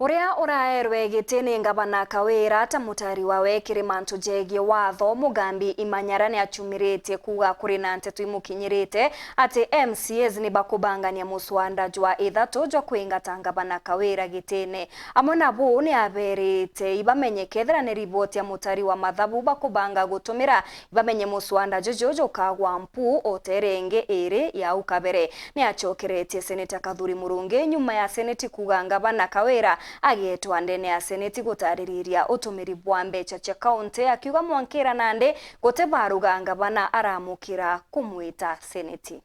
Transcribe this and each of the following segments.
Uria uraerwe gitini ngavana Kawira ta mutari wawe kirimantu jegie watho Mugambi Imanyara ni achumiritie kuga kuri na ntetu imukinyirite ati MCAs ni bakubangania muswanda jwa ithatu jwa kuingata ngavana Kawira gitini amona bu ni aberite ibamenyekethera ni riboti ya mutari wa mathabu bakubanga gutumira ibamenye muswanda jojo kagwa mpu oterenge ere ya ukabere ni achokeretie seneta Kathuri Murungi nyuma ya seneti kuga ngavana Kawira agetwa ndene ya seneti gutaririria utumiri bwa mbeca cia kaunti akiuga Mwankira Nandi gutebaruga ngavana aramukira kumwita seneti.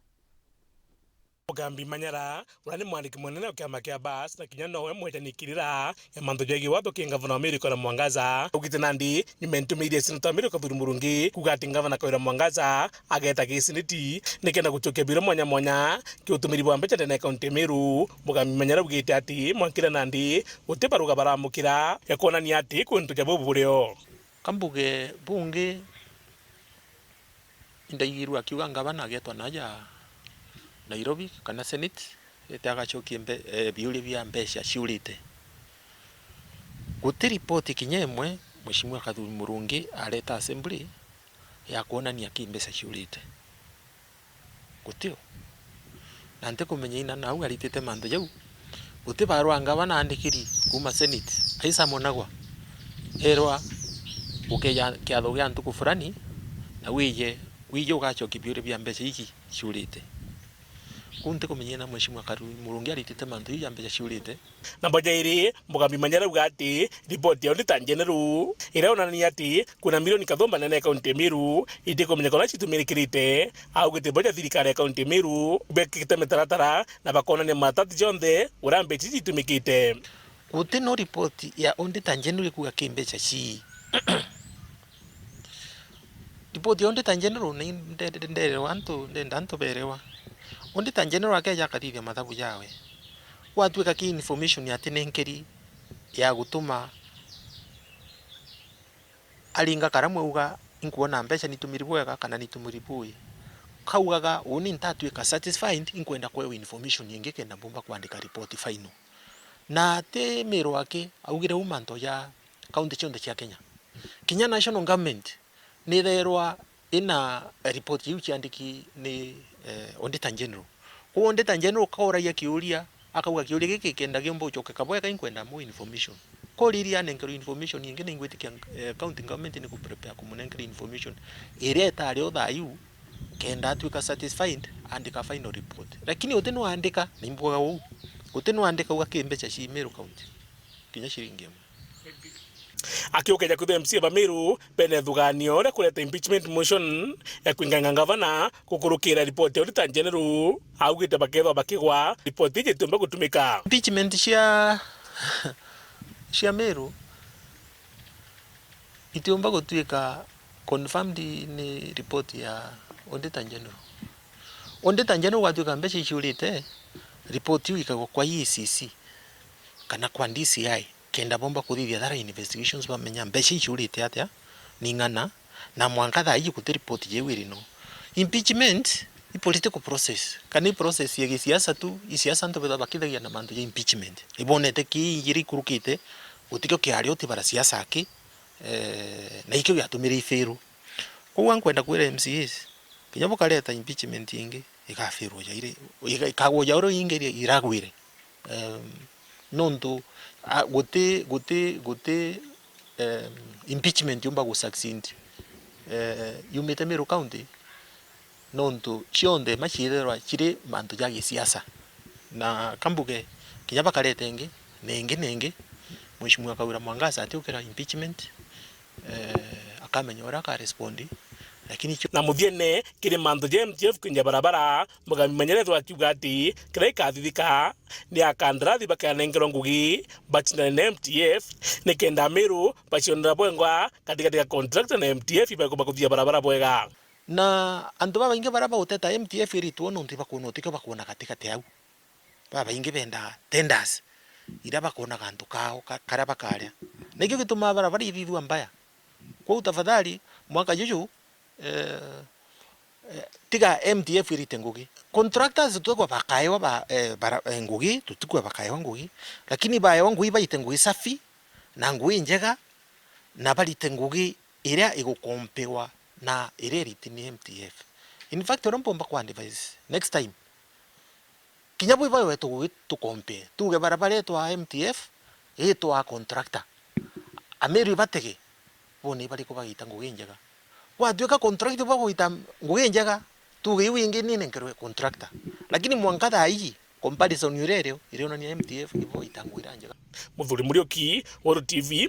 Mugambi Imanyara urani mwandiki munene wa kiama kia BAS na kinya nowe mwejanikirira ya mantho jegi watho ki ngavana Amerika na Mwangaza ugite Nandi nimentumirie seneta Amerika Kathuri Murungi kugati ngavana Kawira Mwangaza ageta ki seneti nikenda guchokia biro mwanya kiutumiri bwa mbeca ndene kaunti Meru. Mugambi Imanyara ugite ati Mwankira Nandi gutebaruga baramukira ya kuonania ati kwintu ja bubu bureo kambuge bunge indaigiru akiuga ngavana agetwa naja Nairobi kana Senate agachokie biuri bia mbeca ciurite guti ripoti kinyemwe Mheshimiwa Kathuri Murungi areta assembly ya kuonania ki mbeca ciurite gutio na nte kumenya ina nau aritite mantho jau guti barua ngavana andikiri kuma Senate aisa monagwa erwa ukeya kiatho gia ntuku fulani na wije ugachokia biuri bia mbeca iki ciurite kunte kumenyena Mheshimiwa Kathuri Murungi aritite mantho ya mbeca ciurite na bojairi. Mugambi Imanyara ugati ripoti ya Auditor General iraonania ati kuna milioni kathomba nene kaunti Meru itikumenya kona citumirikirite augite boja thirikari ya kaunti Meru bekite metaratara na bakonania matati jonthe uria mbeca citumikite. Guti no ripoti ya Auditor General kuga ki mbeca ci ripoti ya Auditor General ni nderewa ndanto berewa Auditor General akeja akathithia mathabu yawe watwika ki information ya tinenkeri ya gutuma alinga karamwe uga inkuona mbeca nitumiri bwega kana nitumiri bui kaugaga uni ntatwika satisfied inkwenda kwewe information yingi kenda bomba kuandika report final na te mero ake augire umanto ya county chonde cia Kenya National Government ni therwa ina report yu ciandiki ni Auditor General. Ku Auditor General kauraia kiuria akauga kiuria giki kenda giombo choke kabweka inkwenda mo information. Ko riria nenkero information yingi ningwitikia county government ni ku prepare kumunengera information area etari othayu kenda atwika satisfied andika final report. Lakini uteno andika nimbuga wu uteno andika uga kimbeca ci Meru county kinya shiringi akiukeja kuthe MCA ba Meru bene thuganio ria kureta impeachment motion ya kuinganga ngavana kukurukira ripoti ya Auditor General augite bakethwa bakigwa ripoti ije tumba gutumika impeachment cia Meru itiumba gutwika confirmed ni report ya Auditor General. Auditor General watwika mbeca iciurite report yu ikagwa kwa EACC kana kwa DCI kenda bomba kuthithia thara investigations bamenya mbeca iciurite atia ni ngana na mwankatha iji kuti report jewiri no impeachment i political process kana process ya gisiasa tu isiasa nto betha bakithagia na manto ya impeachment ibonete ki yiri kurukite utikyo kiari oti bara siasa aki na ikyo yatumire ifiru kwa nkwenda kwira MCAs kinya bukareta impeachment ingi igafiru ya ire ikagwo ya oro ingi iragwire nonto gote impeachment yumba go succeed yumete Meru county nonto chionde machirerwa chire manto ya gisiasa na kambuge kinya bakareta ingi nenge Mheshimiwa Kawira Mwangaza atiukira impeachment akamenya ora ka respondi lakini na muthiene kiri manto je MTF kinja barabara Mugambi Imanyara twakiuga ati kira ikathithika ni akandrathi bakanengero ngugi bachina na MTF ni kenda Meru bachionera bwengwa katikati ya contractor na MTF ibakuba kuthia barabara bwega na andu baba inge baraba uteta MTF iritu no ntiba kuno tikyo bakona katikati au baba inge benda tenders ira bakona kantu kao kara bakaria nikyo gituma barabara ithithua mbaya kwa utafadhali mwaka juju tiga MTF irite ngugi contractors tuko bakaewa ngugi tutikwa bakaewa ngugi lakini baewa ngugi baite ngugi safi na ngugi njega na barite ngugi iria igukompewa na iria ritini MTF. In fact rompomba kwa device next time kinya bwi bayo wetu tukompe tuge barabara yetu wa MTF yetu wa contractor ameri batege bone bari ko bagita ngugi njega watuika contractor bagoita ngugi njega tuge wingi nini nkerwe contractor lakini mwankatha hii comparison yurereo iriona ni MTF ibo itangwira njega Muthuri Muriuki, Woro TV.